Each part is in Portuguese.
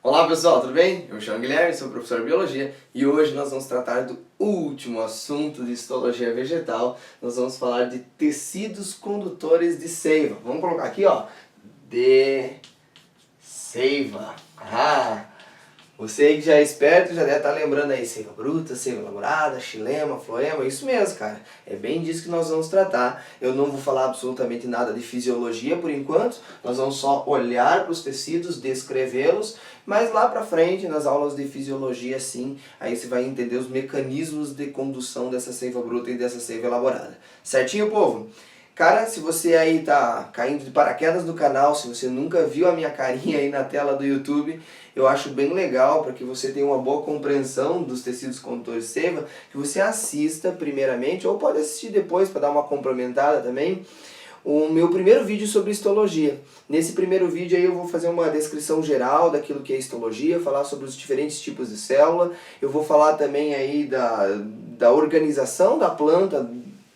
Olá pessoal, tudo bem? Eu me chamo Guilherme, sou professor de Biologia e hoje nós vamos tratar do último assunto de histologia vegetal. Nós vamos falar de tecidos condutores de seiva. Vamos colocar aqui, ó, de seiva. Você aí que já é esperto já deve estar lembrando aí, seiva bruta, seiva elaborada, xilema, floema, isso mesmo, cara. É bem disso que nós vamos tratar. Eu não vou falar absolutamente nada de fisiologia por enquanto, nós vamos só olhar para os tecidos, descrevê-los, mas lá pra frente, nas aulas de fisiologia, sim, aí você vai entender os mecanismos de condução dessa seiva bruta e dessa seiva elaborada. Certinho, povo? Cara, se você aí tá caindo de paraquedas no canal, se você nunca viu a minha carinha aí na tela do YouTube, eu acho bem legal para que você tenha uma boa compreensão dos tecidos condutores de seiva, que você assista primeiramente, ou pode assistir depois para dar uma complementada também, o meu primeiro vídeo sobre histologia. Nesse primeiro vídeo aí eu vou fazer uma descrição geral daquilo que é histologia, falar sobre os diferentes tipos de célula, eu vou falar também aí da organização da planta,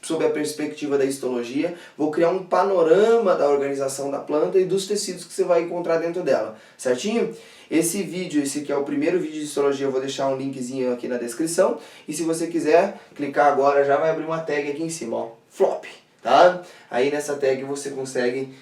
sob a perspectiva da histologia, vou criar um panorama da organização da planta e dos tecidos que você vai encontrar dentro dela, certinho? Esse vídeo, esse aqui é o primeiro vídeo de histologia, eu vou deixar um linkzinho aqui na descrição, e se você quiser clicar agora, já vai abrir uma tag aqui em cima, ó, FLOP, tá? Aí nessa tag você consegue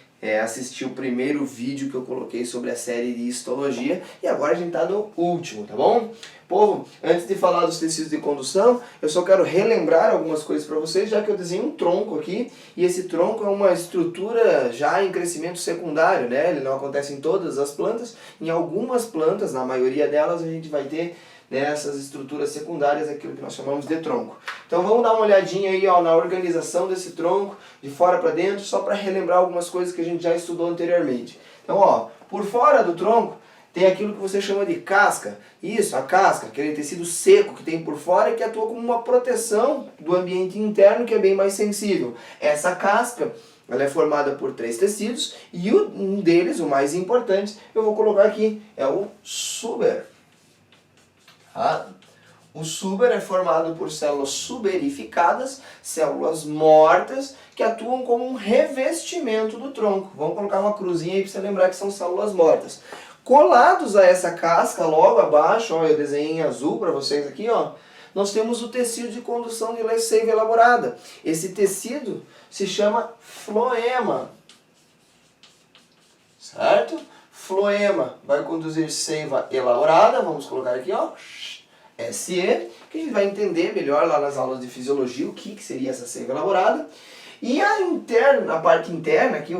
assistir o primeiro vídeo que eu coloquei sobre a série de histologia, e agora a gente tá no último, tá bom? Povo, antes de falar dos tecidos de condução, eu só quero relembrar algumas coisas para vocês, já que eu desenhei um tronco aqui, e esse tronco é uma estrutura já em crescimento secundário, né? Ele não acontece em todas as plantas, em algumas plantas, na maioria delas, a gente vai ter essas estruturas secundárias, aquilo que nós chamamos de tronco. Então vamos dar uma olhadinha aí, ó, na organização desse tronco, de fora para dentro, só para relembrar algumas coisas que a gente já estudou anteriormente. Então, ó, por fora do tronco, tem aquilo que você chama de casca. Isso, a casca, aquele tecido seco que tem por fora e que atua como uma proteção do ambiente interno, que é bem mais sensível. Essa casca, ela é formada por 3 tecidos e um deles, o mais importante, eu vou colocar aqui, é o suber. O suber é formado por células suberificadas, células mortas, que atuam como um revestimento do tronco. Vamos colocar uma cruzinha aí para você lembrar que são células mortas. Colados a essa casca, logo abaixo, ó, eu desenhei em azul para vocês aqui, ó, nós temos o tecido de condução de seiva elaborada. Esse tecido se chama floema, certo? Floema vai conduzir seiva elaborada, vamos colocar aqui, ó, SE, que a gente vai entender melhor lá nas aulas de fisiologia o que seria essa seiva elaborada. E a parte interna aqui,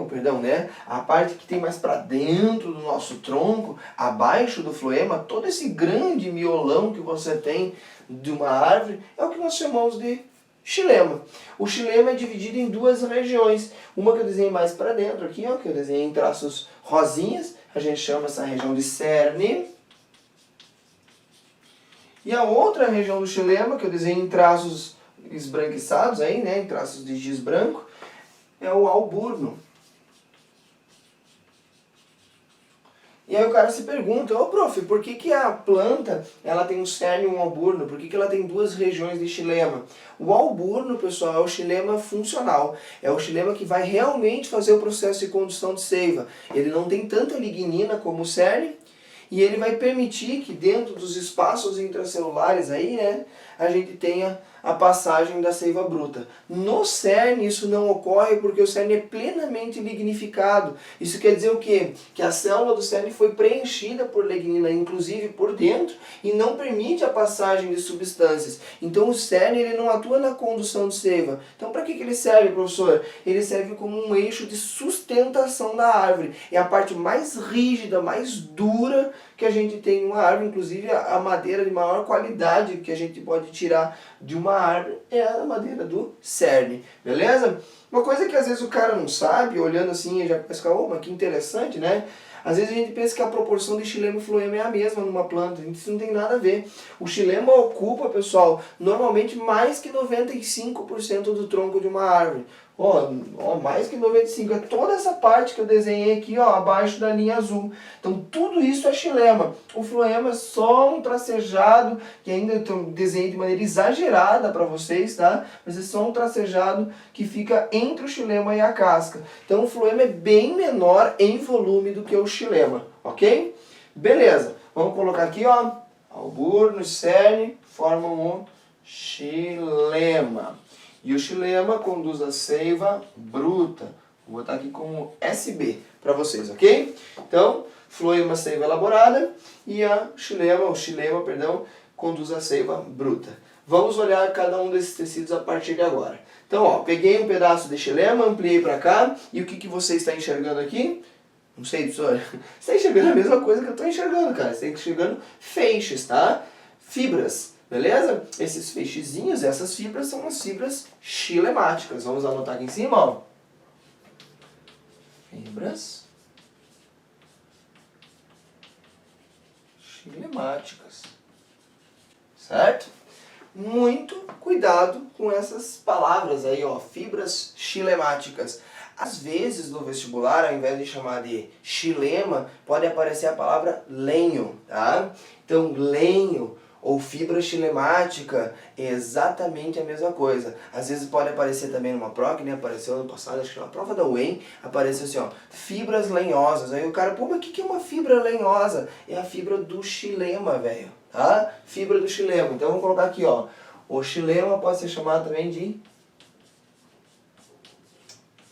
a parte que tem mais para dentro do nosso tronco, abaixo do floema, todo esse grande miolão que você tem de uma árvore, é o que nós chamamos de xilema. O xilema é dividido em 2 regiões. Uma que eu desenhei mais para dentro aqui, ó, que eu desenhei em traços rosinhas, a gente chama essa região de cerne. E a outra região do xilema, que eu desenhei em traços esbranquiçados aí, né, em traços de giz branco, é o alburno. E aí o cara se pergunta, ô prof, por que a planta ela tem um cerne e um alburno? Por que ela tem 2 regiões de xilema? O alburno, pessoal, é o xilema funcional. É o xilema que vai realmente fazer o processo de condução de seiva. Ele não tem tanta lignina como o cerne, e ele vai permitir que dentro dos espaços intracelulares aí, né, a gente tenha a passagem da seiva bruta. No cerne isso não ocorre porque o cerne é plenamente lignificado. Isso quer dizer o quê? Que a célula do cerne foi preenchida por lignina, inclusive por dentro, e não permite a passagem de substâncias. Então o cerne ele não atua na condução de seiva. Então para que ele serve, professor? Ele serve como um eixo de sustentação da árvore. É a parte mais rígida, mais dura que a gente tem em uma árvore, inclusive a madeira de maior qualidade que a gente pode tirar de uma árvore é a madeira do cerne, beleza? Uma coisa que às vezes o cara não sabe, olhando assim, já pensa, oh, mas que interessante, né? Às vezes a gente pensa que a proporção de xilema e floema é a mesma numa planta, isso não tem nada a ver. O xilema ocupa, pessoal, normalmente mais que 95% do tronco de uma árvore. Mais que 95%, é toda essa parte que eu desenhei aqui, ó, abaixo da linha azul. Então tudo isso é xilema. O floema é só um tracejado, que ainda eu desenhei de maneira exagerada para vocês, tá? Mas é só um tracejado que fica entre o xilema e a casca. Então o floema é bem menor em volume do que o xilema, ok? Beleza. Vamos colocar aqui, ó, alburno e cerne formam um xilema. E o xilema conduz a seiva bruta. Vou botar aqui como SB para vocês, ok? Então, floema, seiva elaborada e o xilema, conduz a seiva bruta. Vamos olhar cada um desses tecidos a partir de agora. Então, ó, peguei um pedaço de xilema, ampliei para cá, e o que você está enxergando aqui? Não sei, professor. Você está enxergando a mesma coisa que eu estou enxergando, cara. Você está enxergando feixes, tá? Fibras, beleza? Esses feixezinhos, essas fibras são as fibras xilemáticas. Vamos anotar aqui em cima, ó. Fibras xilemáticas. Certo? Muito cuidado com essas palavras aí, ó, fibras xilemáticas. Às vezes no vestibular, ao invés de chamar de xilema, pode aparecer a palavra lenho, tá? Então, lenho ou fibra xilemática é exatamente a mesma coisa. Às vezes pode aparecer também numa prova, que nem apareceu ano passado, acho que na prova da UEM, apareceu assim, ó, fibras lenhosas. Aí o cara, pô, mas o que é uma fibra lenhosa? É a fibra do xilema, velho, tá? Fibra do xilema. Então vamos colocar aqui, ó, o xilema pode ser chamado também de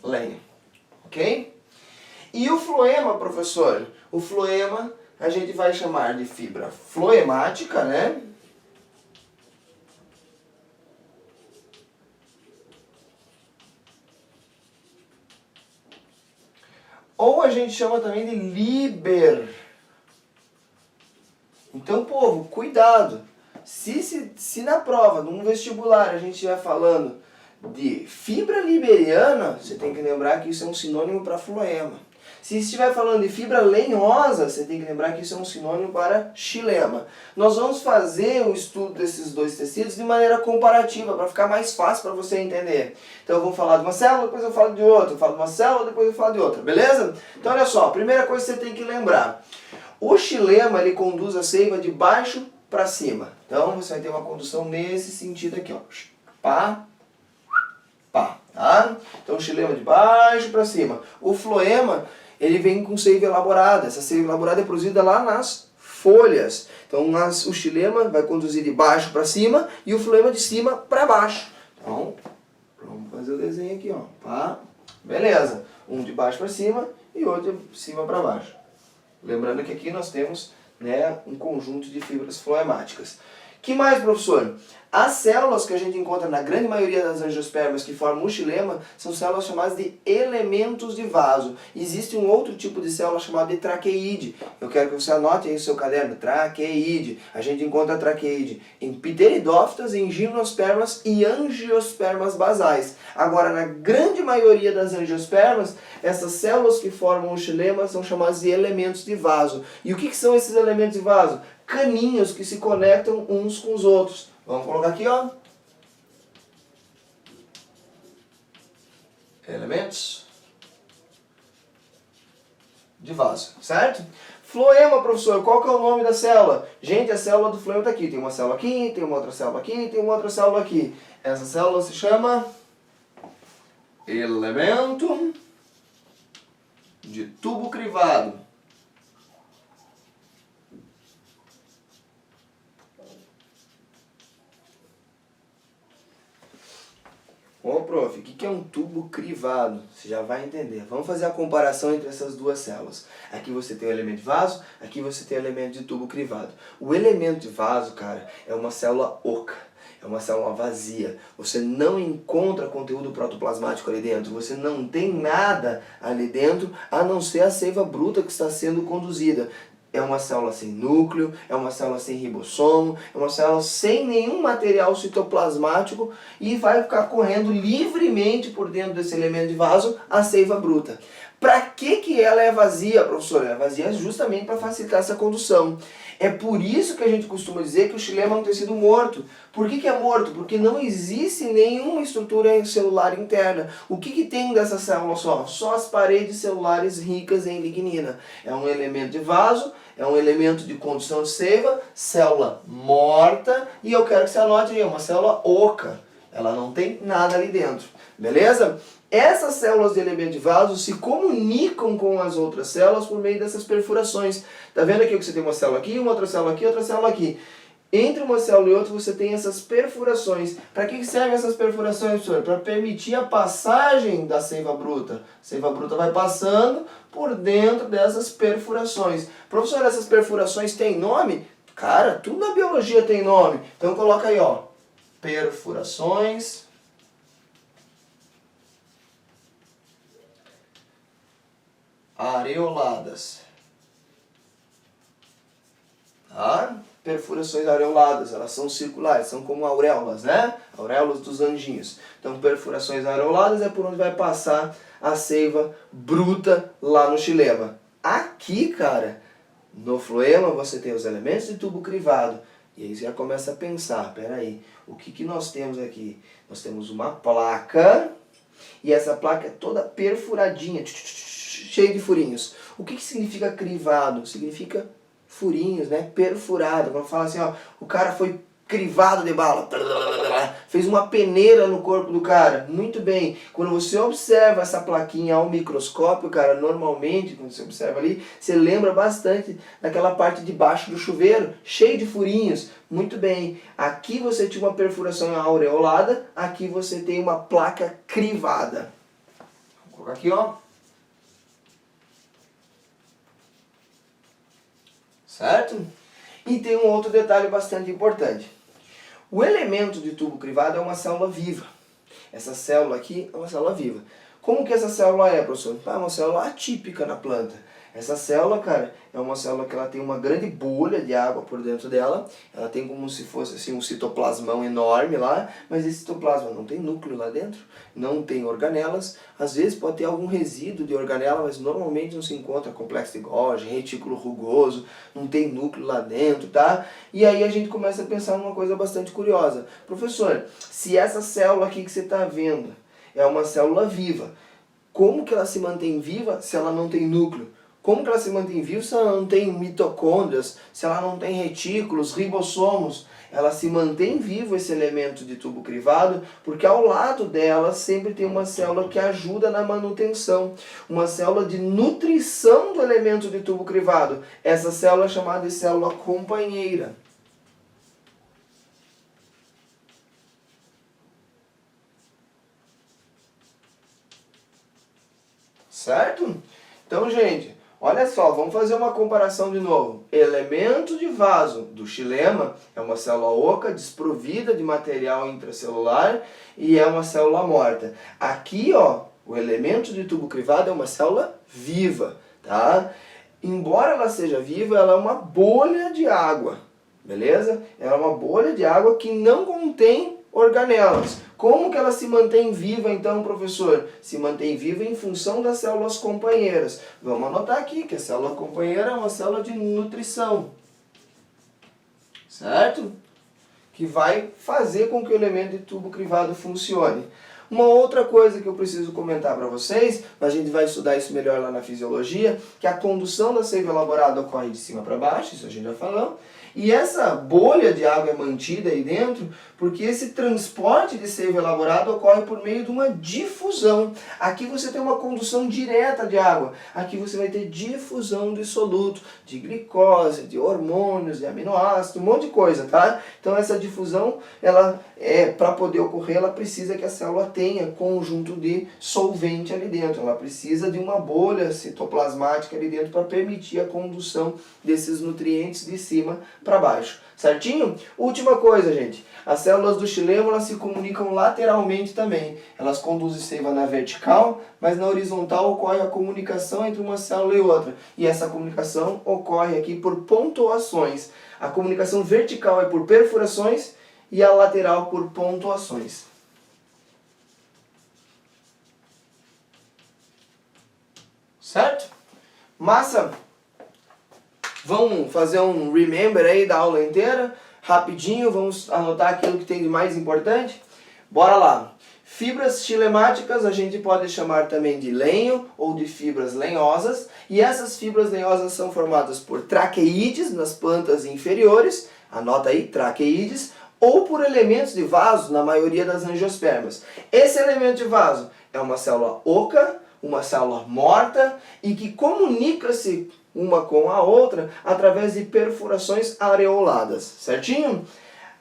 lenho, ok? E o floema, professor? O floema a gente vai chamar de fibra floemática, né? Ou a gente chama também de liber. Então, povo, cuidado. Se na prova, num vestibular, a gente estiver falando de fibra liberiana, você tem que lembrar que isso é um sinônimo para floema. Se estiver falando de fibra lenhosa, você tem que lembrar que isso é um sinônimo para xilema. Nós vamos fazer o estudo desses dois tecidos de maneira comparativa, para ficar mais fácil para você entender. Então eu vou falar de uma célula, depois eu falo de outra, eu falo de uma célula, depois eu falo de outra, beleza? Então olha só, a primeira coisa que você tem que lembrar. O xilema, ele conduz a seiva de baixo para cima. Então você vai ter uma condução nesse sentido aqui, ó. Pá, pá, tá? Então o xilema de baixo para cima. O floema, ele vem com seiva elaborada. Essa seiva elaborada é produzida lá nas folhas. Então o xilema vai conduzir de baixo para cima e o floema de cima para baixo. Então, vamos fazer o desenho aqui, ó. Pá, beleza. Um de baixo para cima e outro de cima para baixo. Lembrando que aqui nós temos, né, um conjunto de fibras floemáticas. Que mais, professor? As células que a gente encontra na grande maioria das angiospermas que formam o xilema são células chamadas de elementos de vaso. Existe um outro tipo de célula chamada de traqueide. Eu quero que você anote aí no seu caderno, traqueide. A gente encontra a traqueide em pteridófitas, em gimnospermas e angiospermas basais. Agora, na grande maioria das angiospermas, essas células que formam o xilema são chamadas de elementos de vaso. E o que são esses elementos de vaso? Caninhos que se conectam uns com os outros. Vamos colocar aqui, ó. Elementos de vaso, certo? Floema, professor, qual que é o nome da célula? Gente, a célula do floema está aqui. Tem uma célula aqui, tem uma outra célula aqui, tem uma outra célula aqui. Essa célula se chama elemento de tubo crivado. Ô, prof, o que é um tubo crivado? Você já vai entender. Vamos fazer a comparação entre essas duas células. Aqui você tem o elemento de vaso, aqui você tem o elemento de tubo crivado. O elemento de vaso, cara, é uma célula oca. É uma célula vazia. Você não encontra conteúdo protoplasmático ali dentro. Você não tem nada ali dentro, a não ser a seiva bruta que está sendo conduzida. É uma célula sem núcleo, é uma célula sem ribossomo, é uma célula sem nenhum material citoplasmático e vai ficar correndo livremente por dentro desse elemento de vaso a seiva bruta. Para que ela é vazia, professor? Ela é vazia justamente para facilitar essa condução. É por isso que a gente costuma dizer que o xilema é um tecido morto. Por que é morto? Porque não existe nenhuma estrutura celular interna. O que tem dessa célula só? Só as paredes celulares ricas em lignina. É um elemento de vaso, é um elemento de condução de seiva, célula morta, e eu quero que você anote aí, uma célula oca. Ela não tem nada ali dentro. Beleza? Essas células de elemento de vaso se comunicam com as outras células por meio dessas perfurações. Tá vendo aqui que você tem uma célula aqui, uma outra célula aqui, outra célula aqui. Entre uma célula e outra você tem essas perfurações. Para que servem essas perfurações, professor? Para permitir a passagem da seiva bruta. A seiva bruta vai passando por dentro dessas perfurações. Professor, essas perfurações têm nome? Cara, tudo na biologia tem nome. Então coloca aí, ó, perfurações areoladas. Tá? Perfurações areoladas, elas são circulares, são como auréolas, né? Auréolas dos anjinhos. Então, perfurações areoladas é por onde vai passar a seiva bruta lá no xilema. Aqui, cara, no floema você tem os elementos de tubo crivado. E aí você já começa a pensar, peraí, o que nós temos aqui? Nós temos uma placa, e essa placa é toda perfuradinha, cheia de furinhos. O que significa crivado? Significa furinhos, né? Perfurado. Quando fala assim, ó, o cara foi crivado de bala, fez uma peneira no corpo do cara. Muito bem. Quando você observa essa plaquinha ao microscópio, cara, normalmente, quando você observa ali, você lembra bastante daquela parte de baixo do chuveiro, cheio de furinhos. Muito bem. Aqui você tinha uma perfuração aureolada, aqui você tem uma placa crivada. Vou colocar aqui, ó. Certo? E tem um outro detalhe bastante importante. O elemento de tubo crivado é uma célula viva. Essa célula aqui é uma célula viva. Como que essa célula é, professor? É uma célula atípica na planta. Essa célula, cara, é uma célula que ela tem uma grande bolha de água por dentro dela. Ela tem como se fosse assim um citoplasmão enorme lá, mas esse citoplasma não tem núcleo lá dentro, não tem organelas. Às vezes pode ter algum resíduo de organela, mas normalmente não se encontra complexo de Golgi, retículo rugoso, não tem núcleo lá dentro, tá? E aí a gente começa a pensar numa coisa bastante curiosa. Professor, se essa célula aqui que você está vendo é uma célula viva, como que ela se mantém viva se ela não tem núcleo? Como que ela se mantém viva se ela não tem mitocôndrias, se ela não tem retículos, ribossomos? Ela se mantém vivo, esse elemento de tubo crivado, porque ao lado dela sempre tem uma célula que ajuda na manutenção, uma célula de nutrição do elemento de tubo crivado. Essa célula é chamada de célula companheira. Certo? Então, gente, olha só, vamos fazer uma comparação de novo. Elemento de vaso do xilema é uma célula oca, desprovida de material intracelular e é uma célula morta. Aqui, ó, o elemento de tubo crivado é uma célula viva, tá? Embora ela seja viva, ela é uma bolha de água, beleza? Ela é uma bolha de água que não contém organelas. Como que ela se mantém viva então, professor? Se mantém viva em função das células companheiras. Vamos anotar aqui que a célula companheira é uma célula de nutrição. Certo? Que vai fazer com que o elemento de tubo crivado funcione. Uma outra coisa que eu preciso comentar para vocês, a gente vai estudar isso melhor lá na fisiologia, que a condução da seiva elaborada ocorre de cima para baixo, isso a gente já falou. E essa bolha de água é mantida aí dentro porque esse transporte de seiva elaborada ocorre por meio de uma difusão. Aqui você tem uma condução direta de água. Aqui você vai ter difusão de soluto, de glicose, de hormônios, de aminoácidos, um monte de coisa, tá? Então essa difusão, ela para poder ocorrer, ela precisa que a célula tenha conjunto de solvente ali dentro. Ela precisa de uma bolha citoplasmática ali dentro para permitir a condução desses nutrientes de cima para baixo. Certinho? Última coisa, gente. As células do xilema, elas se comunicam lateralmente também. Elas conduzem seiva na vertical, mas na horizontal ocorre a comunicação entre uma célula e outra. E essa comunicação ocorre aqui por pontuações. A comunicação vertical é por perfurações e a lateral por pontuações. Certo? Massa! Vamos fazer um remember aí da aula inteira, rapidinho, vamos anotar aquilo que tem de mais importante. Bora lá! Fibras xilemáticas a gente pode chamar também de lenho ou de fibras lenhosas. E essas fibras lenhosas são formadas por traqueídes nas plantas inferiores, anota aí, traqueídes, ou por elementos de vaso na maioria das angiospermas. Esse elemento de vaso é uma célula oca, uma célula morta e que comunica-se uma com a outra através de perfurações areoladas, certinho?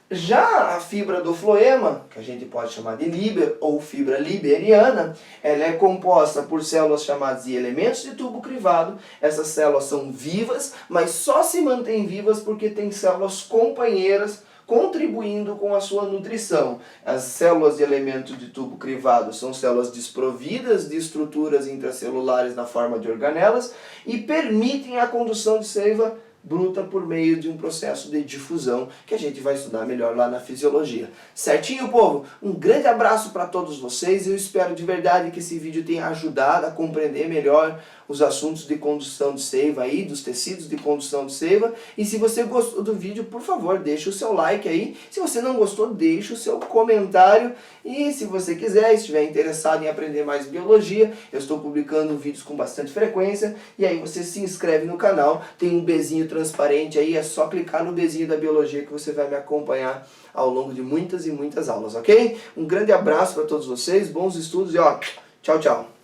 Já a fibra do floema, que a gente pode chamar de líber ou fibra liberiana, ela é composta por células chamadas de elementos de tubo crivado. Essas células são vivas, mas só se mantêm vivas porque tem células companheiras contribuindo com a sua nutrição. As células de elemento de tubo crivado são células desprovidas de estruturas intracelulares na forma de organelas e permitem a condução de seiva bruta por meio de um processo de difusão que a gente vai estudar melhor lá na fisiologia. Certinho, povo? Um grande abraço para todos vocês. Eu espero de verdade que esse vídeo tenha ajudado a compreender melhor os assuntos de condução de seiva aí, dos tecidos de condução de seiva. E se você gostou do vídeo, por favor, deixa o seu like aí. Se você não gostou, deixa o seu comentário. E se você quiser, estiver interessado em aprender mais biologia, eu estou publicando vídeos com bastante frequência. E aí você se inscreve no canal, tem um bezinho transparente aí, é só clicar no bezinho da biologia que você vai me acompanhar ao longo de muitas e muitas aulas, ok? Um grande abraço para todos vocês, bons estudos e ó, tchau, tchau!